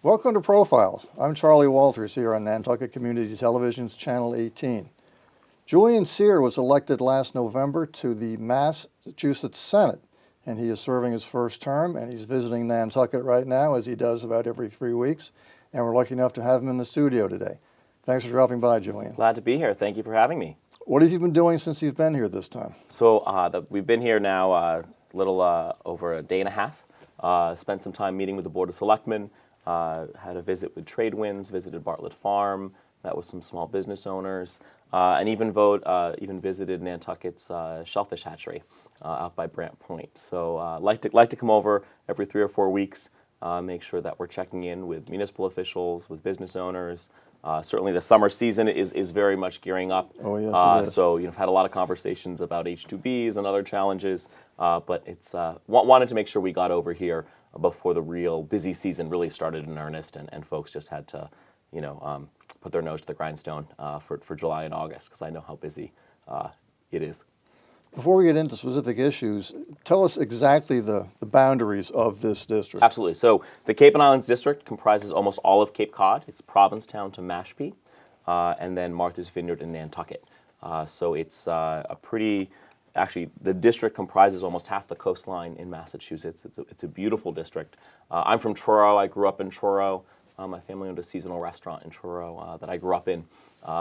Welcome to Profiles. I'm Charlie Walters here on Nantucket Community Television's Channel 18. Julian Cyr was elected last November to the Massachusetts Senate, and he is serving his first term, and he's visiting Nantucket right now, as he does about every 3 weeks, and we're lucky enough to have him in the studio today. Thanks for dropping by, Julian. Glad to be here. Thank you for having me. What have you been doing since you've been here this time? So we've been here now a little over a day and a half. Spent some time meeting with the Board of Selectmen, had a visit with Tradewinds, visited Bartlett Farm, met with some small business owners, and even visited Nantucket's shellfish hatchery out by Brant Point. So like to come over every 3 or 4 weeks, make sure that we're checking in with municipal officials, with business owners. Certainly the summer season is very much gearing up. Oh, yes, it is. So I've had a lot of conversations about H-2Bs and other challenges, but it's wanted to make sure we got over here before the real busy season really started in earnest, and folks just had to, put their nose to the grindstone for July and August, because I know how busy it is. Before we get into specific issues, tell us exactly the boundaries of this district. Absolutely. So the Cape and Islands District comprises almost all of Cape Cod. It's Provincetown to Mashpee, and then Martha's Vineyard and Nantucket. So it's actually, the district comprises almost half the coastline in Massachusetts. It's a beautiful district. I'm from Truro. I grew up in Truro. My family owned a seasonal restaurant in Truro that I grew up in.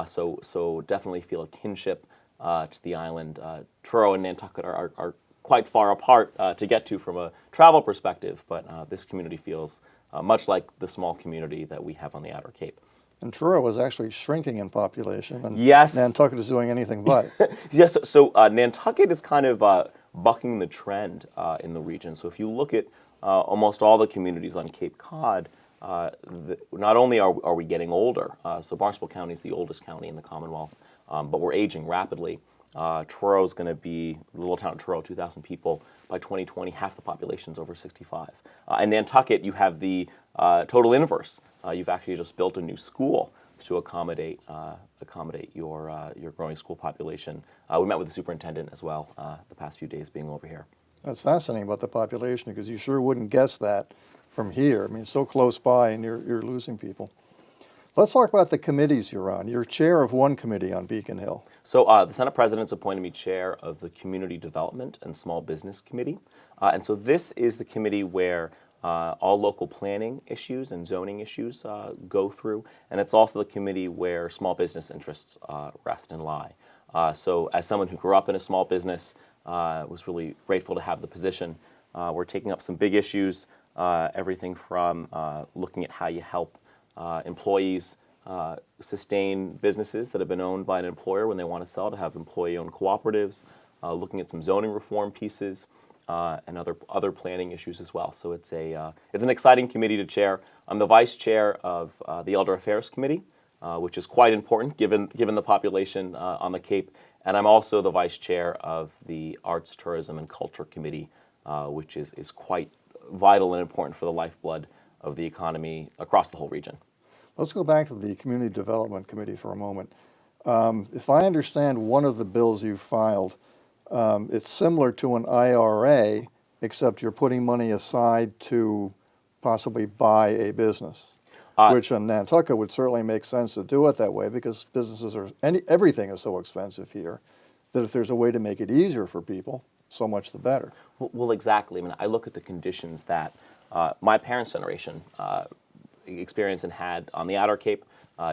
So definitely feel a kinship to the island. Truro and Nantucket are quite far apart to get to from a travel perspective, but this community feels much like the small community that we have on the Outer Cape. And Truro is actually shrinking in population, and yes. Nantucket is doing anything but. Yes, so Nantucket is kind of bucking the trend in the region. So if you look at almost all the communities on Cape Cod, not only are we getting older, so Barnstable County is the oldest county in the Commonwealth, but we're aging rapidly. Truro is going to be, the little town of Truro, 2,000 people. By 2020, half the population is over 65. And Nantucket, you have the total inverse. You've actually just built a new school to accommodate your growing school population. We met with the superintendent as well the past few days being over here. That's fascinating about the population, because you sure wouldn't guess that from here. I mean, it's so close by, and you're losing people. Let's talk about the committees you're on. You're chair of one committee on Beacon Hill. So the Senate President's appointed me chair of the Community Development and Small Business Committee. And so this is the committee where all local planning issues and zoning issues go through. And it's also the committee where small business interests rest and lie. So as someone who grew up in a small business, was really grateful to have the position. We're taking up some big issues, everything from looking at how you help employees sustain businesses that have been owned by an employer when they want to sell, to have employee-owned cooperatives, looking at some zoning reform pieces, and other planning issues as well. So it's an exciting committee to chair. I'm the vice chair of the Elder Affairs Committee, which is quite important given the population on the Cape, and I'm also the vice chair of the Arts, Tourism, and Culture Committee, which is quite vital and important for the lifeblood of the economy across the whole region. Let's go back to the Community Development Committee for a moment. If I understand one of the bills you filed, it's similar to an IRA, except you're putting money aside to possibly buy a business, which in Nantucket would certainly make sense to do it that way, because everything is so expensive here that if there's a way to make it easier for people, so much the better. Well, exactly. I mean, I look at the conditions that my parents' generation experienced and had on the Outer Cape,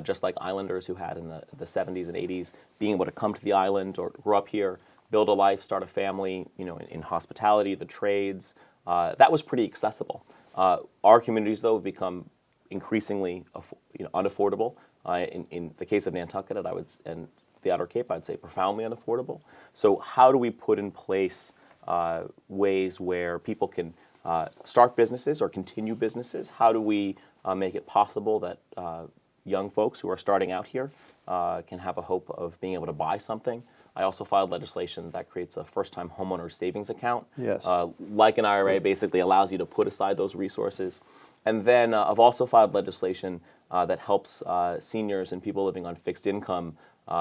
just like islanders who had in the 70s and 80s, being able to come to the island or grow up here, build a life, start a family, in hospitality, the trades. That was pretty accessible. Our communities, though, have become increasingly unaffordable. In the case of Nantucket and the Outer Cape, I'd say profoundly unaffordable. So how do we put in place ways where people can start businesses or continue businesses? How do we make it possible that young folks who are starting out here can have a hope of being able to buy something? I also filed legislation that creates a first-time homeowner savings account. Yes. Like an IRA, basically allows you to put aside those resources. And then I've also filed legislation that helps seniors and people living on fixed income,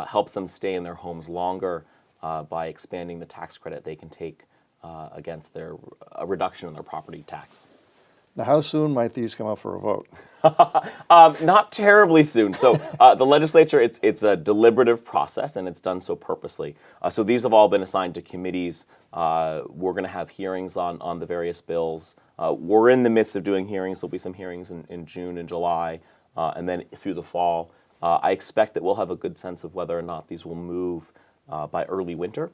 helps them stay in their homes longer by expanding the tax credit they can take against a reduction in their property tax. Now, how soon might these come up for a vote? Not terribly soon. So the legislature, it's a deliberative process, and it's done so purposely. So these have all been assigned to committees. We're going to have hearings on the various bills. We're in the midst of doing hearings. There'll be some hearings in June and July, and then through the fall. I expect that we'll have a good sense of whether or not these will move by early winter.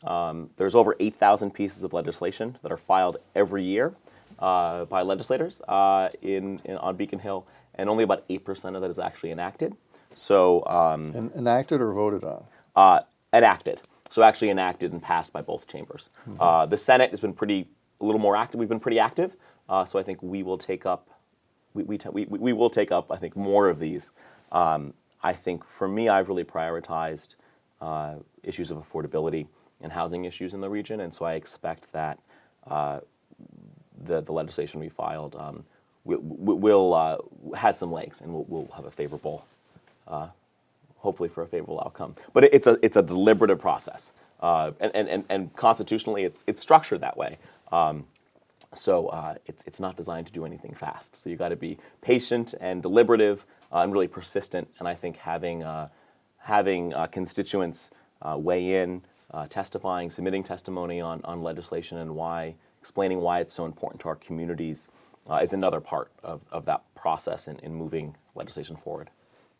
There's over 8,000 pieces of legislation that are filed every year by legislators on Beacon Hill, and only about 8% of that is actually enacted. So Enacted or voted on? Enacted. So actually enacted and passed by both chambers. The Senate has been a little more active. We've been pretty active. So I think we will take up. We will take up, I think, more of these. I think for me, I've really prioritized issues of affordability and housing issues in the region, and so I expect that the legislation we filed will has some legs, and we'll have a favorable, hopefully for a favorable outcome. But it's a deliberative process, and constitutionally, it's structured that way. So it's not designed to do anything fast. So you got to be patient and deliberative and really persistent. And I think having constituents weigh in, testifying, submitting testimony on legislation and explaining why it's so important to our communities is another part of that process in moving legislation forward.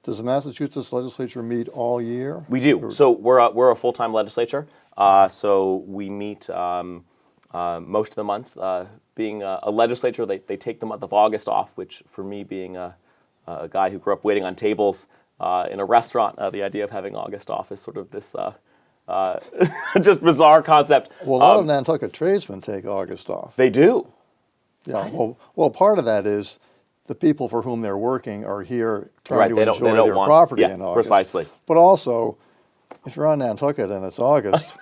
Does the Massachusetts legislature meet all year? We do. So we're a full-time legislature. So we meet most of the months. Being a legislature, they take the month of August off, which for me, being a guy who grew up waiting on tables in a restaurant, the idea of having August off is sort of this just bizarre concept. Well, a lot of Nantucket tradesmen take August off. They do. Yeah. Well, part of that is the people for whhom they're working are here trying to enjoy their property in August. Precisely. But also, if you're on Nantucket and it's August,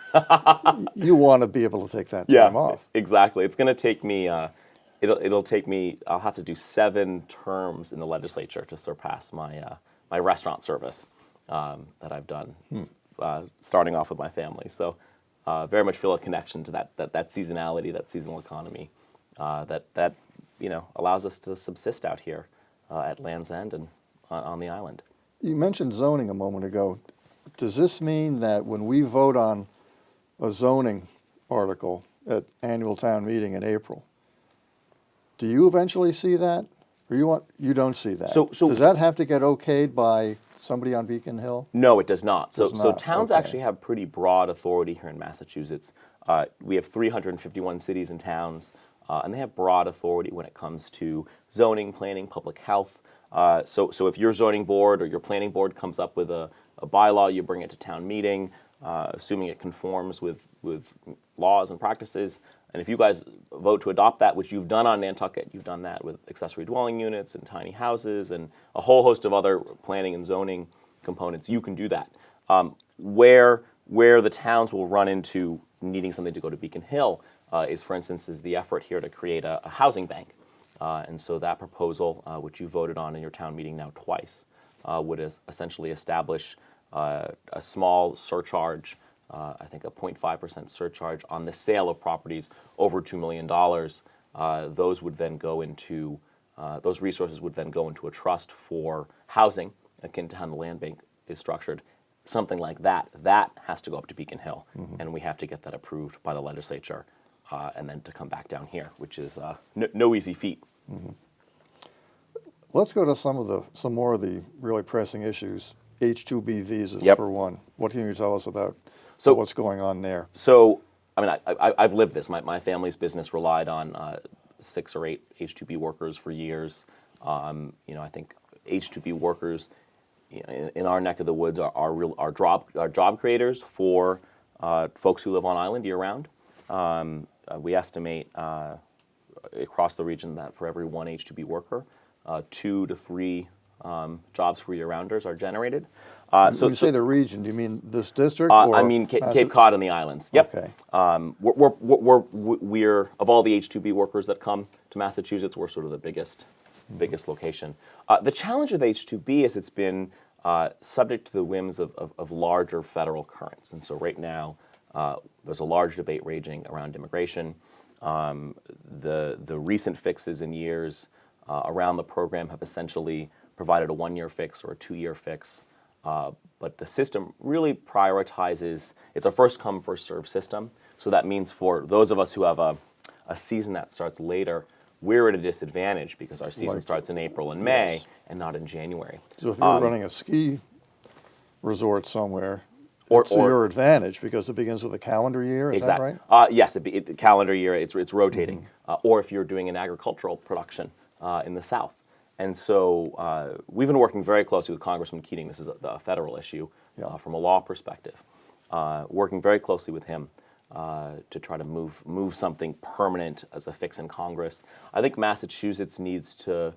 you want to be able to take that time off. Exactly. It's going to take me. It'll take me. I'll have to do 7 terms in the legislature to surpass my restaurant service that I've done, starting off with my family. So very much feel a connection to that seasonality, that seasonal economy, that allows us to subsist out here at Land's End and on the island. You mentioned zoning a moment ago. Does this mean that when we vote on a zoning article at annual town meeting in April, do you eventually see that, or you don't see that? So does that have to get okayed by somebody on Beacon Hill? No, it does not. So towns actually have pretty broad authority here in Massachusetts. We have 351 cities and towns, and they have broad authority when it comes to zoning, planning, public health. So if your zoning board or your planning board comes up with a bylaw, you bring it to town meeting, assuming it conforms with laws and practices. And if you guys vote to adopt that, which you've done on Nantucket, you've done that with accessory dwelling units and tiny houses and a whole host of other planning and zoning components, you can do that. Where the towns will run into needing something to go to Beacon Hill is, for instance, the effort here to create a housing bank. And so that proposal, which you voted on in your town meeting now twice, would essentially establish a small surcharge, I think a 0.5% surcharge on the sale of properties over $2 million. Those would then go into, those resources would then go into a trust for housing, akin to how the land bank is structured. Something like that has to go up to Beacon Hill, and we have to get that approved by the legislature, and then to come back down here, which is no easy feat. Let's go to some more of the really pressing issues. H-2B visas, for one. What can you tell us about what's going on there? So, I mean, I've lived this. My family's business relied on 6 or 8 H-2B workers for years. I think H-2B workers in our neck of the woods are job creators for folks who live on island year round. We estimate across the region that for every 1 H-2B worker, 2 to 3 jobs for year-rounders are generated. When you say the region, do you mean this district? I mean Cape Cod and the islands. Yep. Okay. We're of all the H-2B workers that come to Massachusetts, we're sort of the biggest location. The challenge with H-2B is it's been subject to the whims of larger federal currents, and so right now there's a large debate raging around immigration. The recent fixes in years around the program have essentially provided a 1-year fix or a 2-year fix. But the system really prioritizes, it's a first come, first served system. So that means for those of us who have a season that starts later, we're at a disadvantage because our season starts in April and May and not in January. So if you're running a ski resort somewhere, Or- it's to your advantage because it begins with a calendar year, is that right? Yes, the calendar year, it's rotating. Or if you're doing an agricultural production in the South. And so we've been working very closely with Congressman Keating. This is a federal issue from a law perspective. Working very closely with him to try to move something permanent as a fix in Congress. I think Massachusetts needs to,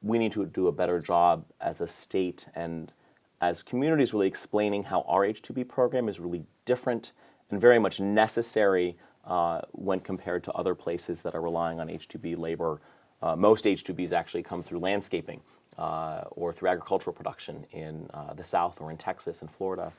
we need to do a better job as a state and as communities really explaining how our H-2B program is really different and very much necessary when compared to other places that are relying on H-2B labor. Most H-2Bs actually come through landscaping or through agricultural production in the South or in Texas and Florida.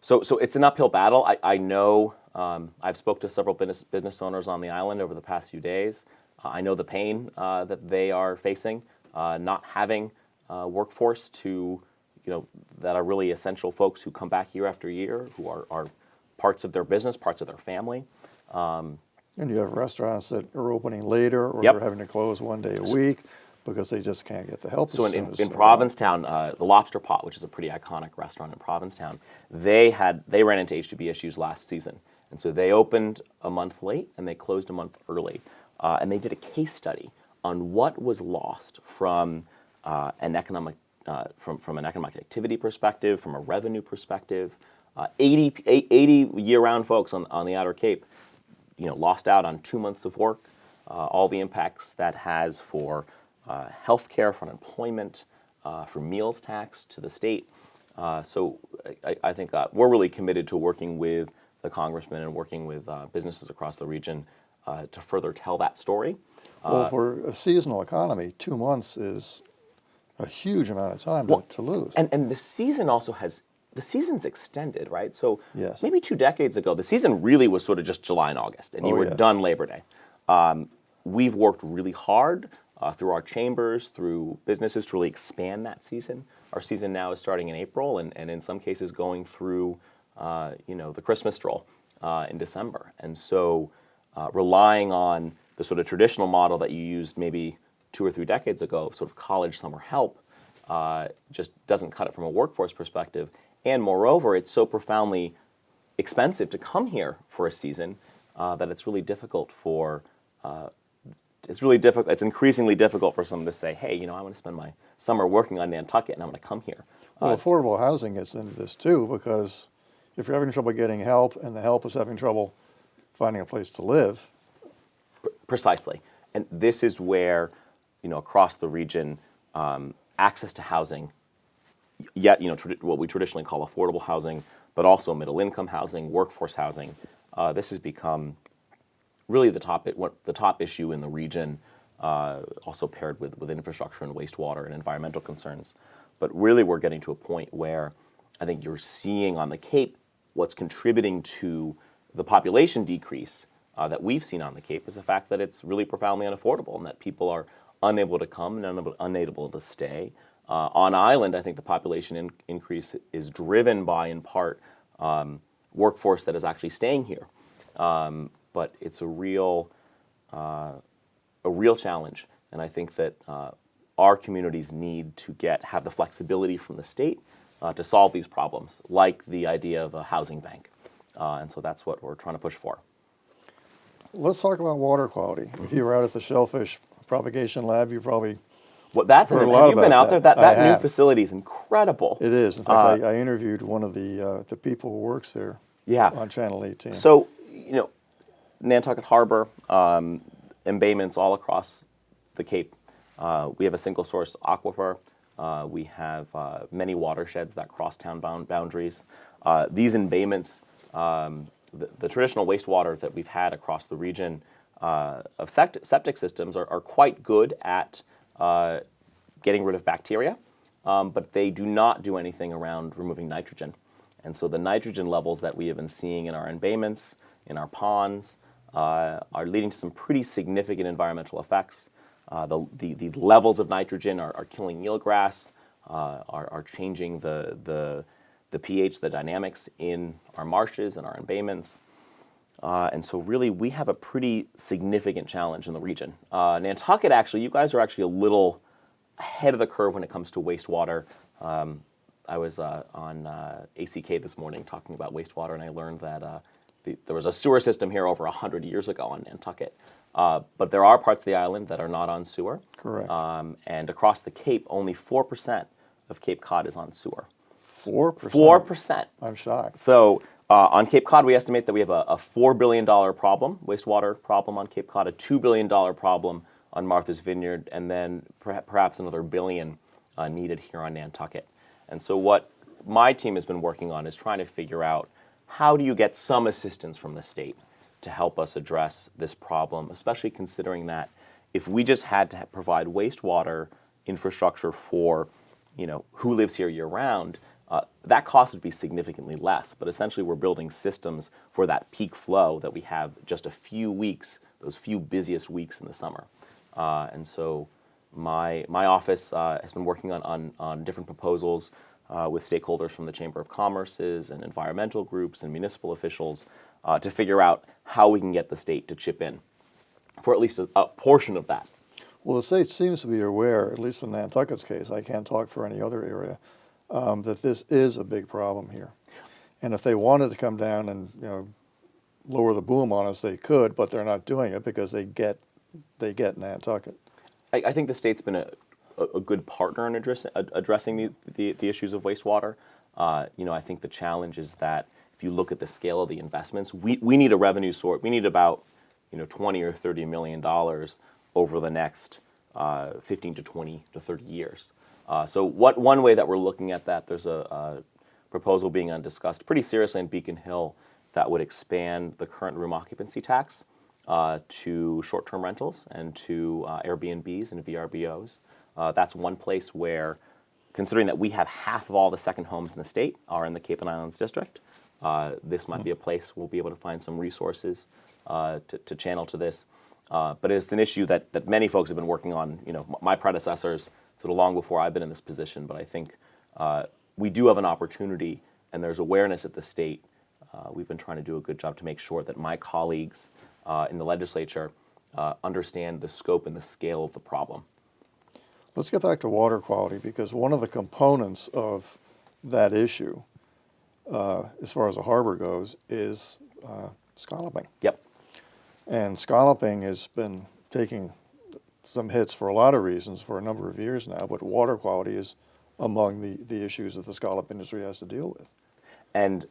So it's an uphill battle. I know I've spoke to several business owners on the island over the past few days. I know the pain that they are facing, not having workforce to, that are really essential folks who come back year after year, who are parts of their business, parts of their family. And you have restaurants that are opening later or Yep. they're having to close one day a week because they just can't get the help. So as soon in as they Provincetown, the Lobster Pot, which is a pretty iconic restaurant in Provincetown, they ran into H-2B issues last season. And so they opened a month late and they closed a month early. And they did a case study on what was lost from an economic activity perspective, from a revenue perspective. 80 year-round folks on the Outer Cape, lost out on 2 months of work, all the impacts that has for health care, for unemployment, for meals tax to the state. So I think we're really committed to working with the congressman and working with businesses across the region to further tell that story. Well, for a seasonal economy, 2 months is a huge amount of time to lose. And the season also the season's extended, right? So Yes. maybe 2 decades ago, the season really was sort of just July and August, and you were yes. done Labor Day. We've worked really hard through our chambers, through businesses to really expand that season. Our season now is starting in April, and in some cases going through, the Christmas stroll in December. And so relying on the sort of traditional model that you used maybe 2 or 3 decades ago, sort of college summer help, just doesn't cut it from a workforce perspective. And moreover, it's so profoundly expensive to come here for a season that it's really difficult for, it's increasingly difficult for someone to say, hey, I want to spend my summer working on Nantucket and I'm going to come here. Well, affordable housing gets into this too, because if you're having trouble getting help and the help is having trouble finding a place to live. Precisely. And this is where, across the region, access to housing, what we traditionally call affordable housing, but also middle-income housing, workforce housing. This has become really the top issue in the region, also paired with infrastructure and wastewater and environmental concerns. But really, we're getting to a point where I think you're seeing on the Cape what's contributing to the population decrease that we've seen on the Cape is the fact that it's really profoundly unaffordable and that people are unable to come and unable to stay. On island, I think the population increase is driven by, in part, workforce that is actually staying here. But it's a real challenge, and I think that our communities need to have the flexibility from the state to solve these problems, like the idea of a housing bank. And so that's what we're trying to push for. Let's talk about water quality. If you were out at the Shellfish Propagation Lab, you probably Have heard a lot you been about out there? that. That I new have. facility is incredible. It is. In fact, I interviewed one of the people who works there on Channel 18. So, Nantucket Harbor, embayments all across the Cape. We have a single source aquifer. We have many watersheds that cross town boundaries. These embayments, the traditional wastewater that we've had across the region of septic systems are quite good at getting rid of bacteria, but they do not do anything around removing nitrogen. And so the nitrogen levels that we have been seeing in our embayments, in our ponds, are leading to some pretty significant environmental effects. The levels of nitrogen are killing eelgrass, are changing the pH, the dynamics in our marshes and our embayments. And so really we have a pretty significant challenge in the region. Nantucket, actually, you guys are actually a little ahead of the curve when it comes to wastewater. I was on ACK this morning talking about wastewater, and I learned that there was a sewer system here over 100 years ago on Nantucket. But there are parts of the island that are not on sewer. Correct. And across the Cape, only 4% of Cape Cod is on sewer. 4%? 4%. I'm shocked. So on Cape Cod, we estimate that we have a $4 billion problem, wastewater problem on Cape Cod, a $2 billion problem on Martha's Vineyard, and then perhaps another $1 billion needed here on Nantucket. And so what my team has been working on is trying to figure out how do you get some assistance from the state to help us address this problem, especially considering that if we just had to provide wastewater infrastructure for, who lives here year-round, that cost would be significantly less. But essentially, we're building systems for that peak flow that we have just a few weeks, those few busiest weeks in the summer. And so my office has been working on different proposals with stakeholders from the Chamber of Commerce's and environmental groups and municipal officials to figure out how we can get the state to chip in for at least a portion of that. Well, the state seems to be aware, at least in Nantucket's case, I can't talk for any other area, that this is a big problem here. And if they wanted to come down and lower the boom on us, they could, but they're not doing it because they get Nantucket. I think the state's been a good partner in addressing the issues of wastewater. I think the challenge is that if you look at the scale of the investments, we need a revenue source. We need about 20 or $30 million over the next 15 to 20 to 30 years. So one way that we're looking at that, there's a proposal being discussed pretty seriously in Beacon Hill that would expand the current room occupancy tax to short-term rentals and to Airbnbs and VRBOs. That's one place where, considering that we have half of all the second homes in the state are in the Cape and Islands district, this might be a place we'll be able to find some resources to channel to this. But it's an issue that many folks have been working on, my predecessors, sort of long before I've been in this position. But I think we do have an opportunity, and there's awareness at the state. We've been trying to do a good job to make sure that my colleagues in the legislature understand the scope and the scale of the problem. Let's get back to water quality, because one of the components of that issue, as far as the harbor goes, is scalloping. Yep. And scalloping has been taking some hits for a lot of reasons for a number of years now, but water quality is among the issues that the scallop industry has to deal with. And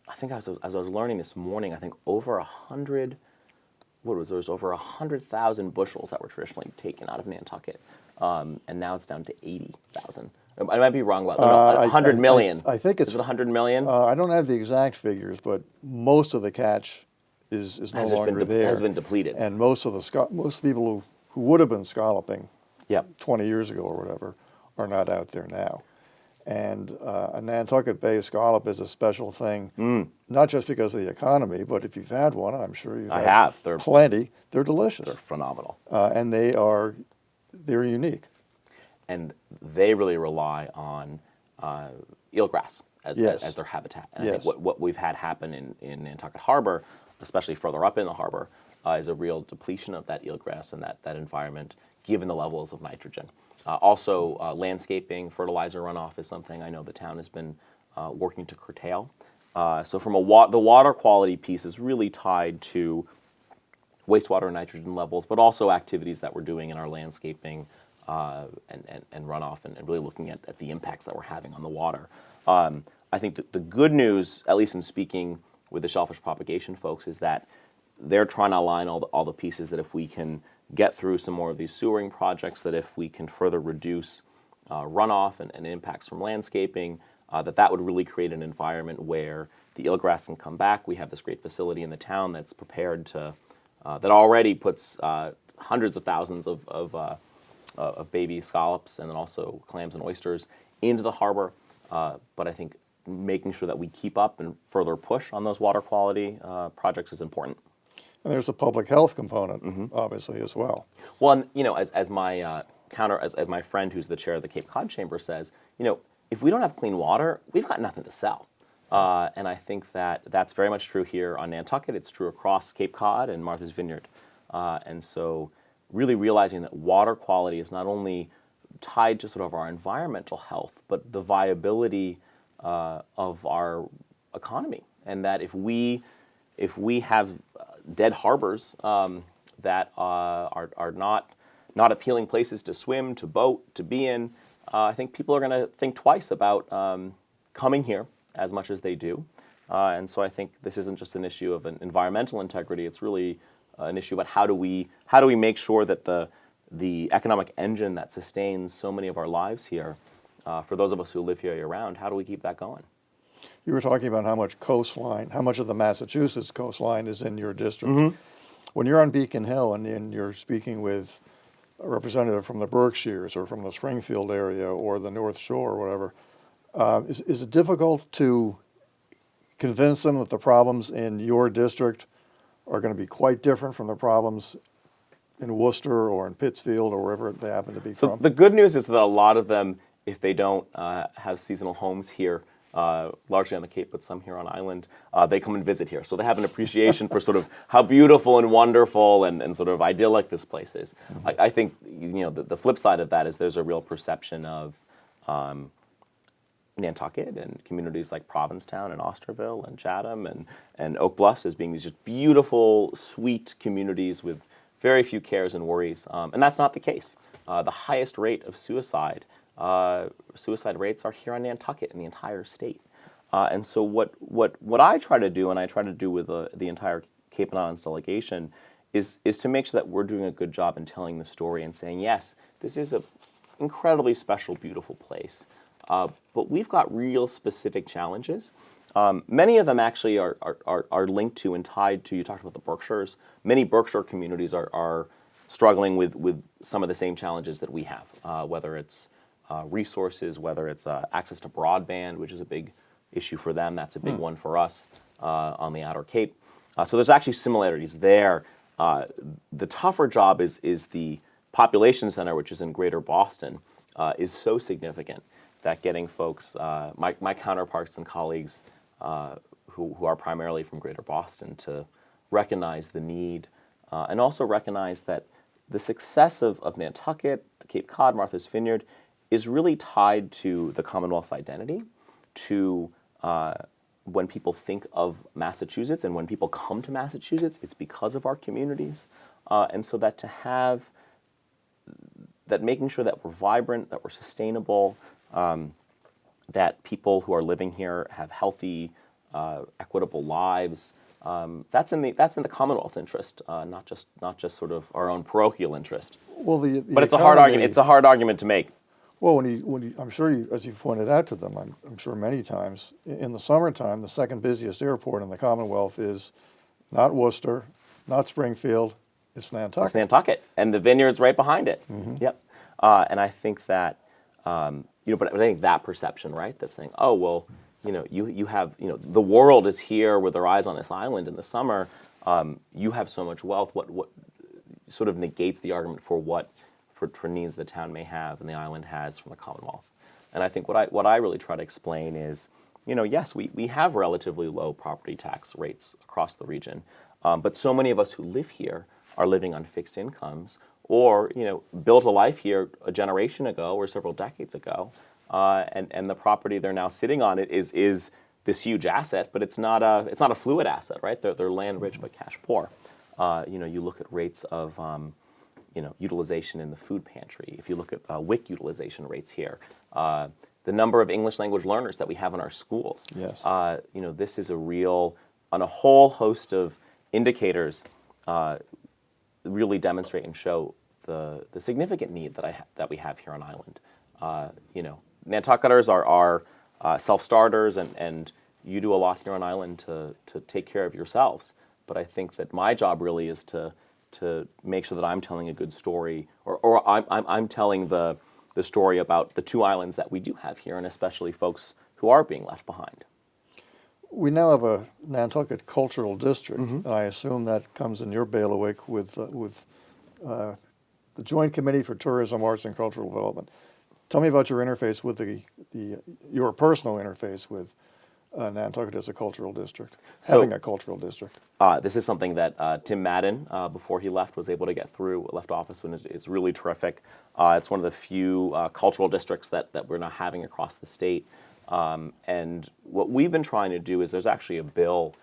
I think as I was learning this morning, I think over 100,000 bushels that were traditionally taken out of Nantucket, and now it's down to 80,000. I might be wrong about that. 100 million. I think it's... Is it 100 million? I don't have the exact figures, but most of the catch is no longer there. Has been depleted. And most people who would have been scalloping 20 years ago or whatever are not out there now. And a Nantucket Bay scallop is a special thing, not just because of the economy, but if you've had one, I'm sure you've had plenty. They're delicious. They're phenomenal. And they're unique. And they really rely on eelgrass as their habitat. And I think what we've had happen in Nantucket Harbor, especially further up in the harbor, is a real depletion of that eelgrass and that environment, given the levels of nitrogen. Also, landscaping, fertilizer runoff is something I know the town has been working to curtail. So from the water quality piece is really tied to wastewater and nitrogen levels, but also activities that we're doing in our landscaping and runoff, and really looking at the impacts that we're having on the water. I think the good news, at least in speaking with the shellfish propagation folks, is that they're trying to align all the pieces, that if we can get through some more of these sewering projects, that if we can further reduce runoff and impacts from landscaping, that would really create an environment where the eelgrass can come back. We have this great facility in the town that's prepared to, that already puts hundreds of thousands of baby scallops and then also clams and oysters into the harbor. But I think making sure that we keep up and further push on those water quality projects is important. And there's a public health component, obviously, as well. Well, and, as my as my friend who's the chair of the Cape Cod Chamber says, if we don't have clean water, we've got nothing to sell. And I think that that's very much true here on Nantucket. It's true across Cape Cod and Martha's Vineyard. And so really realizing that water quality is not only tied to sort of our environmental health, but the viability of our economy. And that if we have dead harbors that are not appealing places to swim, to boat, to be in, I think people are going to think twice about coming here as much as they do. And so I think this isn't just an issue of an environmental integrity. It's really an issue about how do we make sure that the economic engine that sustains so many of our lives here, for those of us who live here year-round, how do we keep that going? You were talking about how much coastline, how much of the Massachusetts coastline is in your district. When you're on Beacon Hill and you're speaking with a representative from the Berkshires or from the Springfield area or the North Shore or whatever, is it difficult to convince them that the problems in your district are going to be quite different from the problems in Worcester or in Pittsfield or wherever they happen to be So from? the good news is that a lot of them, if they don't have seasonal homes here, largely on the Cape, but some here on island, they come and visit here. So they have an appreciation for sort of how beautiful and wonderful and sort of idyllic this place is. I think the flip side of that is there's a real perception of Nantucket and communities like Provincetown and Osterville and Chatham and Oak Bluffs as being these just beautiful, sweet communities with very few cares and worries. And that's not the case. The highest rate of suicide rates are here on Nantucket in the entire state. And so what I try to do, and I try to do with the entire Cape and Islands delegation, is to make sure that we're doing a good job in telling the story and saying, yes, this is an incredibly special, beautiful place. But we've got real specific challenges. Many of them actually are linked to and tied to, you talked about the Berkshires. Many Berkshire communities are struggling with some of the same challenges that we have, whether it's resources, whether it's access to broadband, which is a big issue for them. That's a big one for us on the Outer Cape. So there's actually similarities there. The tougher job is the population center, which is in Greater Boston, is so significant that getting folks, my counterparts and colleagues who are primarily from Greater Boston, to recognize the need and also recognize that the success of Nantucket, the Cape Cod, Martha's Vineyard, is really tied to the Commonwealth's identity, to when people think of Massachusetts and when people come to Massachusetts, it's because of our communities. And so that making sure that we're vibrant, that we're sustainable, that people who are living here have healthy, equitable lives, that's in the Commonwealth's interest, not just sort of our own parochial interest. Well, but it's a hard argument. It's a hard argument to make. Well, I'm sure as you've pointed out to them, I'm sure many times, in the summertime, the second busiest airport in the Commonwealth is not Worcester, not Springfield, it's Nantucket. It's Nantucket, and the vineyard's right behind it. Yep. And I think that, but I think that perception, right, that's saying, oh, well, you have, the world is here with their eyes on this island in the summer. You have so much wealth. What sort of negates the argument for needs the town may have and the island has from the Commonwealth. And I think what I really try to explain is, yes, we have relatively low property tax rates across the region, but so many of us who live here are living on fixed incomes or, built a life here a generation ago or several decades ago, and the property they're now sitting on is this huge asset, but it's not a fluid asset, right? They're land rich but cash poor. You look at rates of utilization in the food pantry. If you look at WIC utilization rates here, the number of English language learners that we have in our schools. Yes. This is on a whole host of indicators, really demonstrate and show the significant need that we have here on island. Nantucketers are self-starters, and you do a lot here on island to take care of yourselves. But I think that my job really is to make sure that I'm telling a good story, or I'm telling the story about the two islands that we do have here, and especially folks who are being left behind. we now have a Nantucket Cultural District, and I assume that comes in your bailiwick with the Joint Committee for Tourism, Arts, and Cultural Development. Tell me about your interface with your personal interface with Nantucket as a cultural district, having a cultural district. This is something that Tim Madden, before he left, was able to get through, left office, and it's really terrific. It's one of the few cultural districts that we're now having across the state. And what we've been trying to do is there's actually a bill,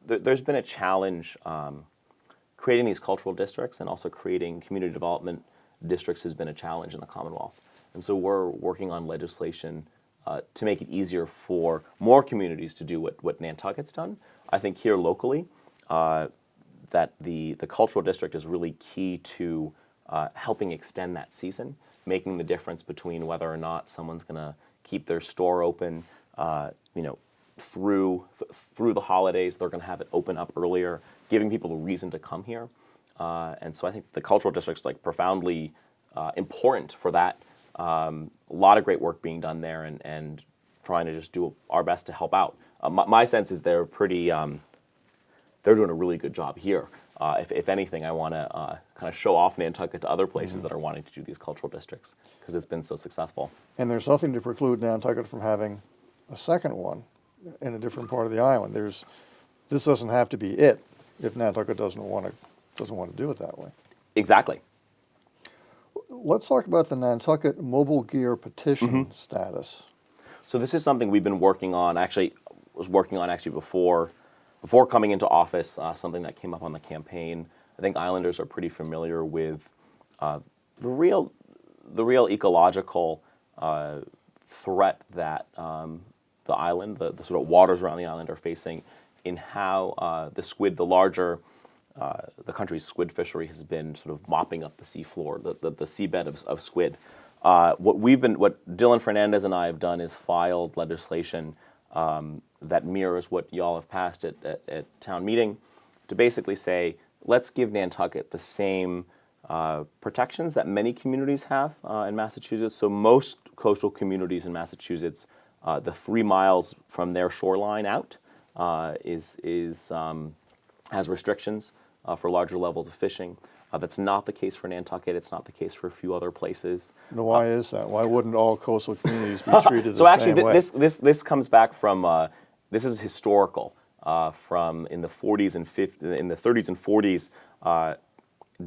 there's been a challenge creating these cultural districts, and also creating community development districts has been a challenge in the Commonwealth. And so we're working on legislation to make it easier for more communities to do what Nantucket's done. I think here locally, that the cultural district is really key to helping extend that season, making the difference between whether or not someone's going to keep their store open, through the holidays. They're going to have it open up earlier, giving people a reason to come here. And so I think the cultural district's like profoundly important for that. A lot of great work being done there, and trying to just do our best to help out. My sense is they're pretty, they're doing a really good job here. If anything, I want to kind of show off Nantucket to other places that are wanting to do these cultural districts, because it's been so successful. And there's nothing to preclude Nantucket from having a second one in a different part of the island. This doesn't have to be it if Nantucket doesn't want to do it that way. Exactly. Let's talk about the Nantucket Mobile Gear Petition status. So this is something we've been working on. Actually, before coming into office. Something that came up on the campaign. I think Islanders are pretty familiar with the real ecological threat that the island, the sort of waters around the island, are facing, in how the country's squid fishery has been sort of mopping up the seafloor, the seabed of squid. What Dylan Fernandez and I have done is filed legislation that mirrors what y'all have passed at town meeting, to basically say, let's give Nantucket the same protections that many communities have in Massachusetts. So most coastal communities in Massachusetts, the 3 miles from their shoreline out has restrictions for larger levels of fishing. That's not the case for Nantucket. It's not the case for a few other places. Now, why is that? Why wouldn't all coastal communities be treated the so actually, same way? this comes back from this is historical from in the 40s and 50s, in the 30s and 40s.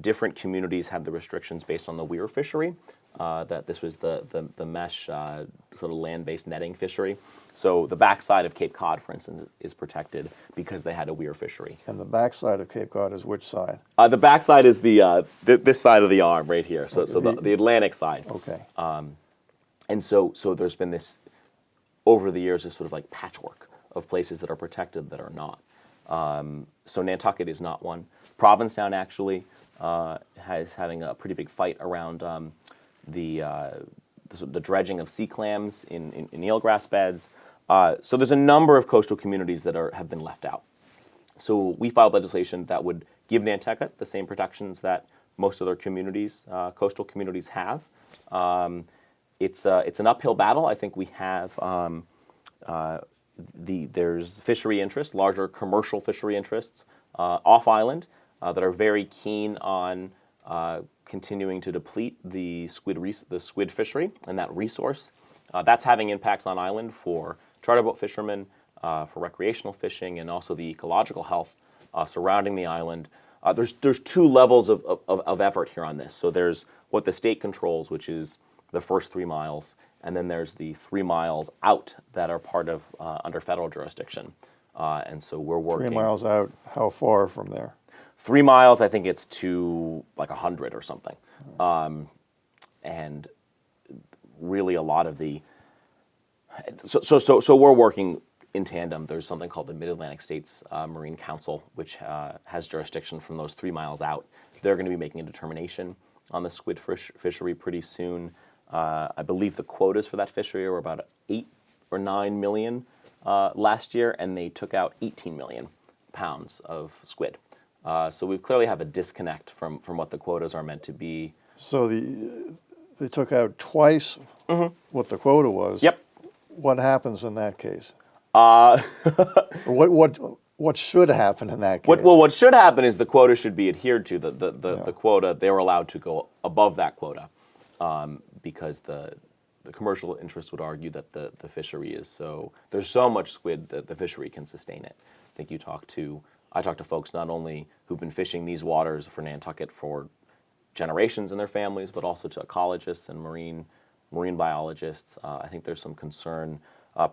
Different communities had the restrictions based on the weir fishery. That this was the mesh sort of land-based netting fishery. So the backside of Cape Cod, for instance, is protected because they had a weir fishery. And the backside of Cape Cod is which side? The backside is this side of the arm right here. So the Atlantic side. Okay. And so there's been this, over the years, this sort of like patchwork of places that are protected that are not. So Nantucket is not one. Provincetown actually is having a pretty big fight around the dredging of sea clams in eelgrass beds. So there's a number of coastal communities that have been left out. So we filed legislation that would give Nantucket the same protections that most other communities, coastal communities, have. It's an uphill battle. I think we have there's fishery interests, larger commercial fishery interests off island that are very keen on continuing to deplete the squid fishery and that resource. That's having impacts on island for charter boat fishermen, for recreational fishing, and also the ecological health surrounding the island. There's 2 levels of effort here on this. So there's what the state controls, which is the first 3 miles, and then there's the 3 miles out that are part of under federal jurisdiction. And so we're working 3 miles out. How far from there? 3 miles, I think it's to like 100 or something. And really a lot of the... So we're working in tandem. There's something called the Mid-Atlantic States Marine Council, which has jurisdiction from those 3 miles out. They're going to be making a determination on the squid fishery pretty soon. I believe the quotas for that fishery were about 8 or 9 million last year, and they took out 18 million pounds of squid. So we clearly have a disconnect from what the quotas are meant to be. So they took out twice what the quota was. Yep. What happens in that case? Uh, Or what should happen in that case? what should happen is the quota should be adhered to. The quota, they were allowed to go above that quota because the commercial interest would argue that the fishery is there's so much squid that the fishery can sustain it. I think I talk to folks not only who've been fishing these waters for Nantucket for generations in their families, but also to ecologists and marine biologists. I think there's some concern,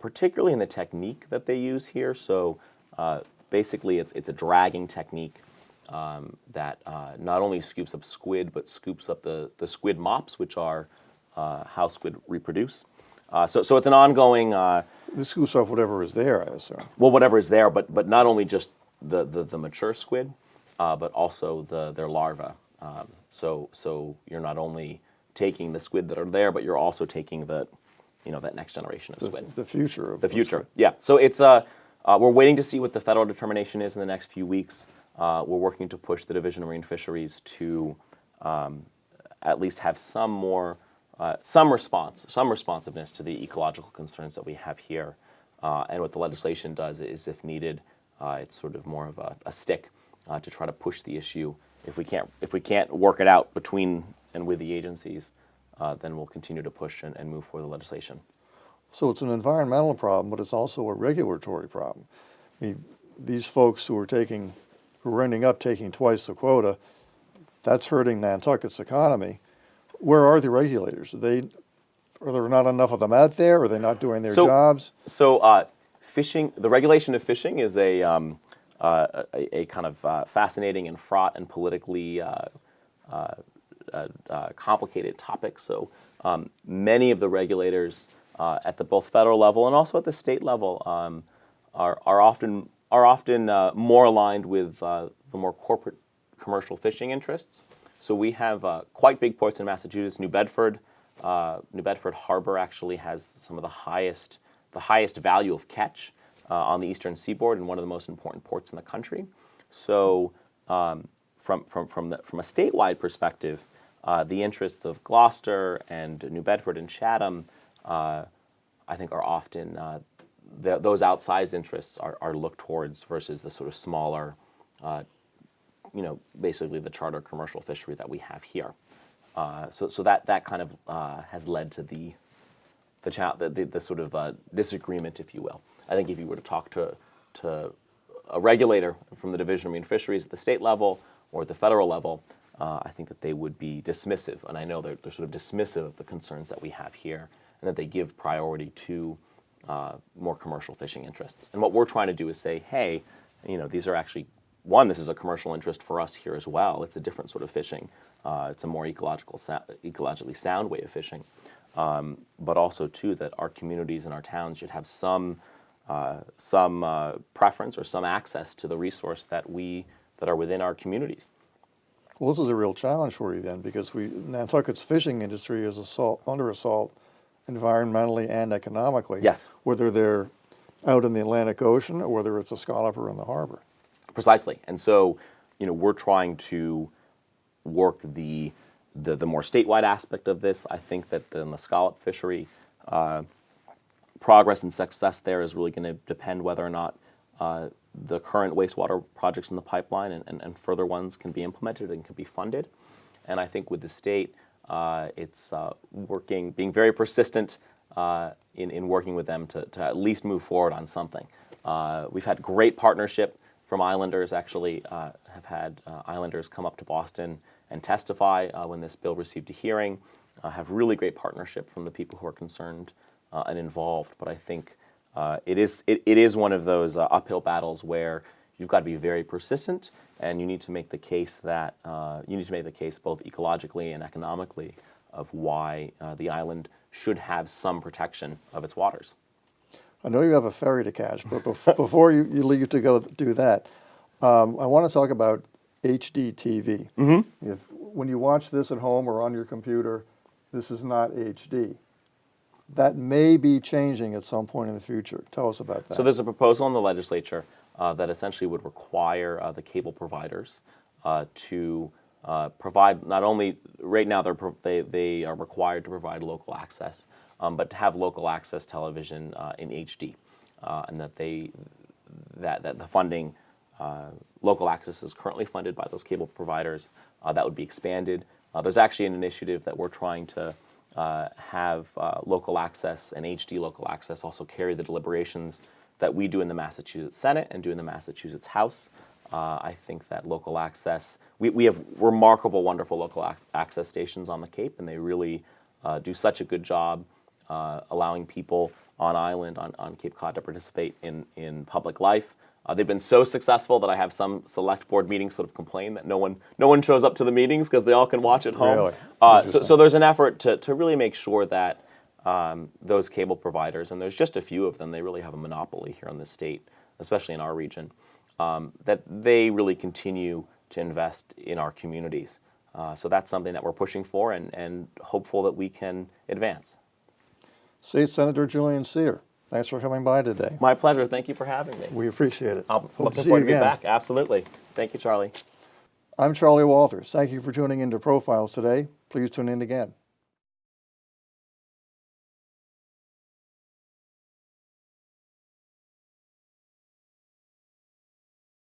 particularly in the technique that they use here. So basically, it's a dragging technique that not only scoops up squid, but scoops up the squid mops, which are how squid reproduce. So it's an ongoing. This scoops up whatever is there, I assume. Well, whatever is there, but not only just the mature squid, but also their larvae. So you're not only taking the squid that are there, but you're also taking that next generation of squid. The future of the future. Yeah. So it's we're waiting to see what the federal determination is in the next few weeks. We're working to push the Division of Marine Fisheries to at least have some responsiveness to the ecological concerns that we have here. And what the legislation does is, if needed, it's sort of more of a stick to try to push the issue. If we can't work it out between and with the agencies, then we'll continue to push and move forward the legislation. So it's an environmental problem, but it's also a regulatory problem. I mean, these folks who are ending up taking twice the quota, that's hurting Nantucket's economy. Where are the regulators? Are there not enough of them out there? Are they not doing their jobs? So fishing, the regulation of fishing is a kind of fascinating and fraught and politically complicated topic. So many of the regulators at the both federal level and also at the state level are often more aligned with the more corporate commercial fishing interests. So we have quite big ports in Massachusetts. New Bedford Harbor actually has some of the highest value of catch on the eastern seaboard and one of the most important ports in the country. So from a statewide perspective, the interests of Gloucester and New Bedford and Chatham, I think, are often those outsized interests are looked towards versus the sort of smaller, basically the charter commercial fishery that we have here. So that kind of has led to the sort of disagreement, if you will. I think if you were to talk to a regulator from the Division of Marine Fisheries at the state level or at the federal level, I think that they would be dismissive, and I know they're sort of dismissive of the concerns that we have here, and that they give priority to more commercial fishing interests. And what we're trying to do is say, hey, these are actually, one, this is a commercial interest for us here as well. It's a different sort of fishing. It's a more ecologically sound way of fishing. But also, too, that our communities and our towns should have some preference or some access to the resource that are within our communities. Well, this is a real challenge for you then, because Nantucket's fishing industry is under assault environmentally and economically. Yes. Whether they're out in the Atlantic Ocean or whether it's a scalloper in the harbor. Precisely. And so, we're trying to work the more statewide aspect of this. I think that in the scallop fishery, progress and success there is really going to depend whether or not the current wastewater projects in the pipeline and further ones can be implemented and can be funded. And I think with the state, it's being very persistent in working with them to at least move forward on something. We've had great partnership from islanders. Actually, have had islanders come up to Boston and testify when this bill received a hearing. Have really great partnership from the people who are concerned and involved. But I think it is one of those uphill battles where you've got to be very persistent, and you need to make the case that both ecologically and economically of why the island should have some protection of its waters. I know you have a ferry to catch, but before you leave to go do that, I want to talk about HD TV. Mm-hmm. When you watch this at home or on your computer, this is not HD. That may be changing at some point in the future. Tell us about that. So there's a proposal in the legislature that essentially would require the cable providers to provide, not only, right now they are required to provide local access, but to have local access television in HD. and that that the funding, local access is currently funded by those cable providers. That would be expanded. There's actually an initiative that we're trying to have local access and HD local access also carry the deliberations that we do in the Massachusetts Senate and do in the Massachusetts House. I think that local access, we have remarkable, wonderful local access stations on the Cape, and they really do such a good job allowing people on island, on Cape Cod, to participate in public life. They've been so successful that I have some select board meetings sort of complain that no one shows up to the meetings because they all can watch at home. Really? So there's an effort to really make sure that those cable providers, and there's just a few of them, they really have a monopoly here in the state, especially in our region, that they really continue to invest in our communities. So that's something that we're pushing for and hopeful that we can advance. State Senator Julian Cyr, thanks for coming by today. My pleasure. Thank you for having me. We appreciate it. I'm Hope to looking see forward you to be again. back. Absolutely. Thank you, Charlie. I'm Charlie Walters. Thank you for tuning into Profiles today. Please tune in again.